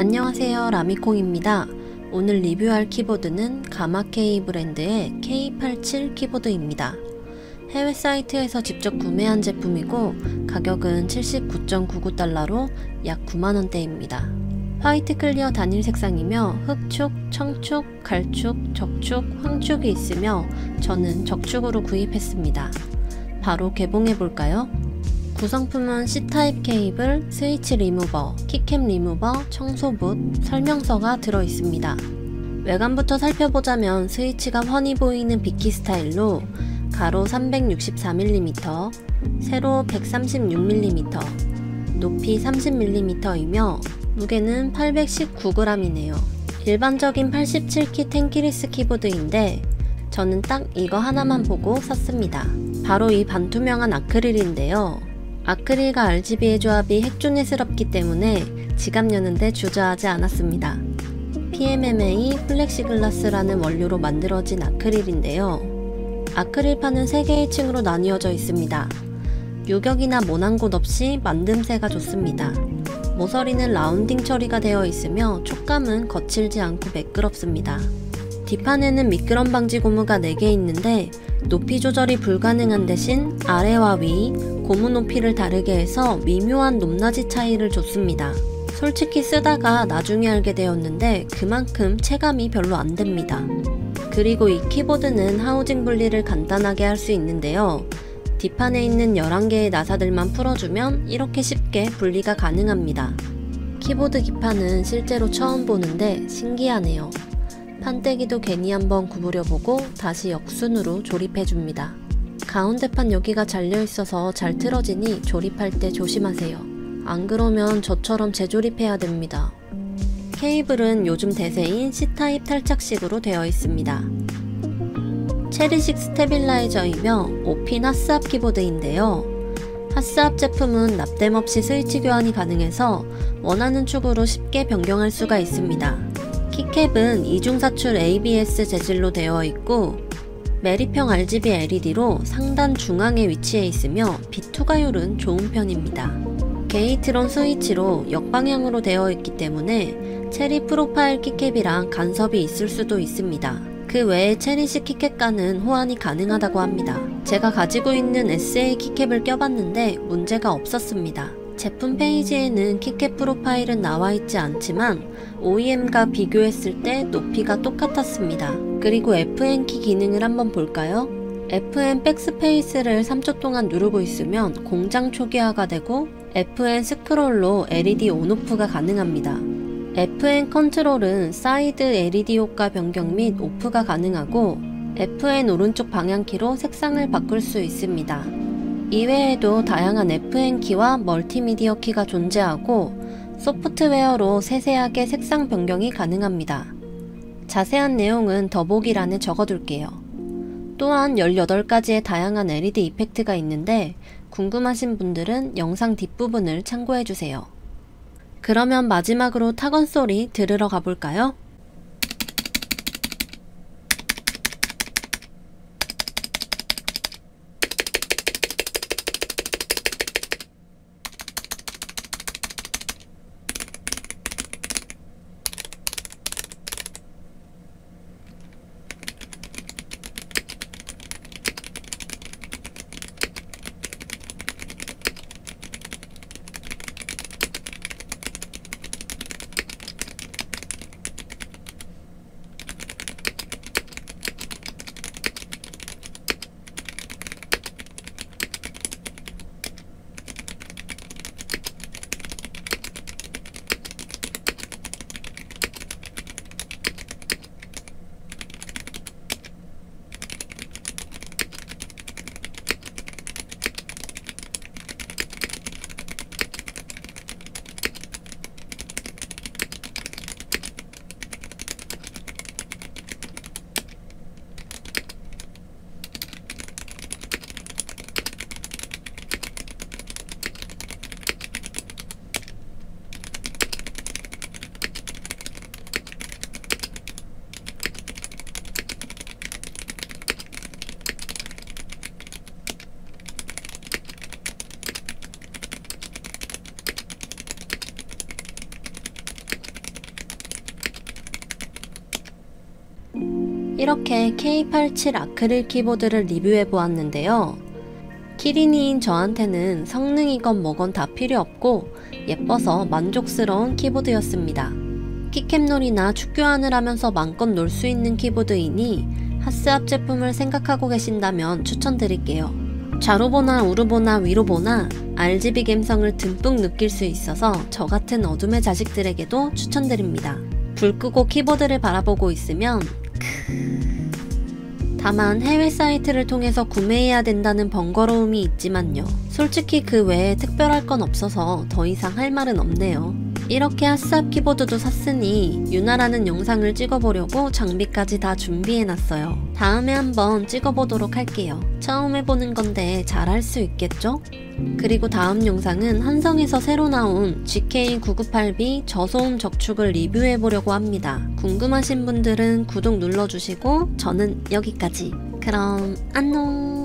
안녕하세요, 라미콩입니다. 오늘 리뷰할 키보드는 가마케이 브랜드의 K87 키보드입니다. 해외 사이트에서 직접 구매한 제품이고 가격은 79.99달러로 약 9만원대입니다. 화이트 클리어 단일 색상이며 흑축, 청축, 갈축, 적축, 황축이 있으며 저는 적축으로 구입했습니다. 바로 개봉해볼까요? 구성품은 C타입 케이블, 스위치 리무버, 키캡 리무버, 청소붓, 설명서가 들어있습니다. 외관부터 살펴보자면 스위치가 훤히 보이는 비키 스타일로 가로 364mm, 세로 136mm, 높이 30mm이며 무게는 819g이네요. 일반적인 87키 텐키리스 키보드인데 저는 딱 이거 하나만 보고 샀습니다. 바로 이 반투명한 아크릴인데요. 아크릴과 RGB의 조합이 핵조내스럽기 때문에 지갑 여는데 주저하지 않았습니다. PMMA 플렉시글라스라는 원료로 만들어진 아크릴인데요. 아크릴판은 3개의 층으로 나뉘어져 있습니다. 유격이나 모난 곳 없이 만듦새가 좋습니다. 모서리는 라운딩 처리가 되어 있으며 촉감은 거칠지 않고 매끄럽습니다. 뒷판에는 미끄럼 방지 고무가 4개 있는데 높이 조절이 불가능한 대신 아래와 위, 고무 높이를 다르게 해서 미묘한 높낮이 차이를 줬습니다. 솔직히 쓰다가 나중에 알게 되었는데 그만큼 체감이 별로 안 됩니다. 그리고 이 키보드는 하우징 분리를 간단하게 할 수 있는데요. 뒷판에 있는 11개의 나사들만 풀어주면 이렇게 쉽게 분리가 가능합니다. 키보드 기판은 실제로 처음 보는데 신기하네요. 판때기도 괜히 한번 구부려보고 다시 역순으로 조립해줍니다. 가운데판 여기가 잘려있어서 잘 틀어지니 조립할 때 조심하세요. 안 그러면 저처럼 재조립해야 됩니다. 케이블은 요즘 대세인 C타입 탈착식으로 되어 있습니다. 체리식 스테빌라이저이며 5핀 핫스압 키보드인데요. 핫스압 제품은 납땜 없이 스위치 교환이 가능해서 원하는 축으로 쉽게 변경할 수가 있습니다. 키캡은 이중사출 ABS 재질로 되어 있고 매립형 RGB LED로 상단 중앙에 위치해 있으며 빛 투과율은 좋은 편입니다. 게이트론 스위치로 역방향으로 되어 있기 때문에 체리 프로파일 키캡이랑 간섭이 있을 수도 있습니다. 그 외에 체리식 키캡과는 호환이 가능하다고 합니다. 제가 가지고 있는 SA 키캡을 껴봤는데 문제가 없었습니다. 제품 페이지에는 키캡 프로파일은 나와있지 않지만 OEM과 비교했을 때 높이가 똑같았습니다. 그리고 FN키 기능을 한번 볼까요? FN 백스페이스를 3초 동안 누르고 있으면 공장 초기화가 되고 FN 스크롤로 LED 온오프가 가능합니다. FN 컨트롤은 사이드 LED 효과 변경 및 오프가 가능하고 FN 오른쪽 방향키로 색상을 바꿀 수 있습니다. 이외에도 다양한 FN 키와 멀티미디어 키가 존재하고 소프트웨어로 세세하게 색상 변경이 가능합니다. 자세한 내용은 더보기란에 적어둘게요. 또한 18가지의 다양한 LED 이펙트가 있는데 궁금하신 분들은 영상 뒷부분을 참고해주세요. 그러면 마지막으로 타건 소리 들으러 가볼까요? 이렇게 K87 아크릴 키보드를 리뷰해 보았는데요. 키린이인 저한테는 성능이건 뭐건 다 필요 없고 예뻐서 만족스러운 키보드였습니다. 키캡놀이나 축교환을 하면서 맘껏 놀 수 있는 키보드이니 하스압 제품을 생각하고 계신다면 추천드릴게요. 좌로 보나 우로 보나 위로 보나 RGB 감성을 듬뿍 느낄 수 있어서 저 같은 어둠의 자식들에게도 추천드립니다. 불 끄고 키보드를 바라보고 있으면 다만 해외 사이트를 통해서 구매해야 된다는 번거로움이 있지만요. 솔직히 그 외에 특별할 건 없어서 더 이상 할 말은 없네요. 이렇게 하스압 키보드도 샀으니 유나라는 영상을 찍어보려고 장비까지 다 준비해놨어요. 다음에 한번 찍어보도록 할게요. 처음 해보는 건데 잘할 수 있겠죠? 그리고 다음 영상은 한성에서 새로 나온 GK998B 저소음 적축을 리뷰해보려고 합니다. 궁금하신 분들은 구독 눌러주시고 저는 여기까지. 그럼 안녕.